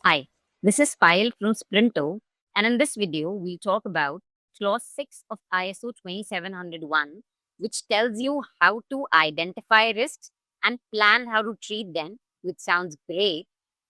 Hi, this is Payal from Sprinto, and in this video, we'll talk about Clause 6 of ISO 27001, which tells you how to identify risks and plan how to treat them, which sounds great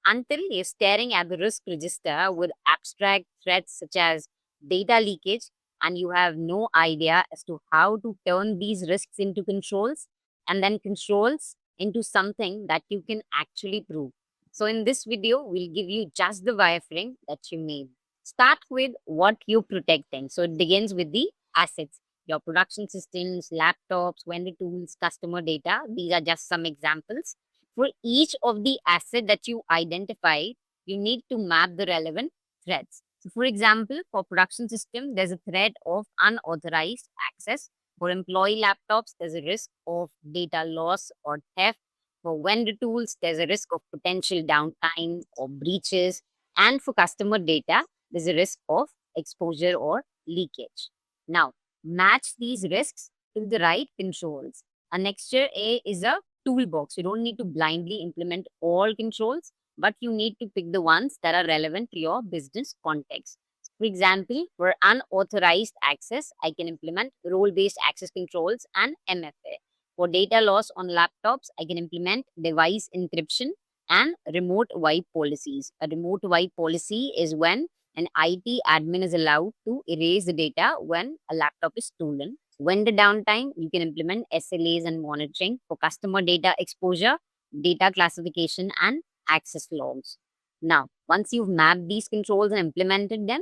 until you're staring at the risk register with abstract threats such as data leakage, and you have no idea as to how to turn these risks into controls and then controls into something that you can actually prove. So in this video, we'll give you just the wireframe that you need. Start with what you're protecting. So it begins with the assets, your production systems, laptops, vendor tools, customer data. These are just some examples. For each of the asset that you identify, you need to map the relevant threats. So for example, for production system, there's a threat of unauthorized access. For employee laptops, there's a risk of data loss or theft. For vendor tools, there's a risk of potential downtime or breaches. And for customer data, there's a risk of exposure or leakage. Now, match these risks to the right controls. Annex A is a toolbox. You don't need to blindly implement all controls, but you need to pick the ones that are relevant to your business context. For example, for unauthorized access, I can implement role based access controls and MFA. For data loss on laptops, I can implement device encryption and remote wipe policies. A remote wipe policy is when an IT admin is allowed to erase the data when a laptop is stolen. Vendor downtime, you can implement SLAs and monitoring for customer data exposure, data classification, and access logs. Now, once you've mapped these controls and implemented them,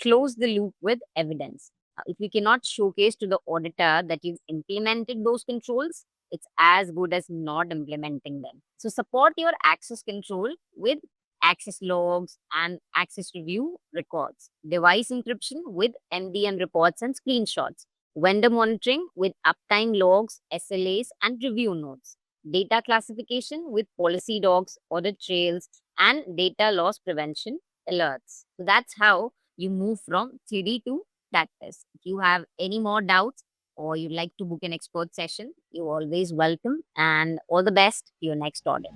close the loop with evidence. If you cannot showcase to the auditor that you've implemented those controls, it's as good as not implementing them. So support your access control with access logs and access review records, device encryption with MDM reports and screenshots, vendor monitoring with uptime logs, SLAs, and review notes, data classification with policy docs, audit trails, and data loss prevention alerts. So that's how you move from theory to practice. If you have any more doubts or you'd like to book an expert session, you're always welcome. And all the best to your next audit.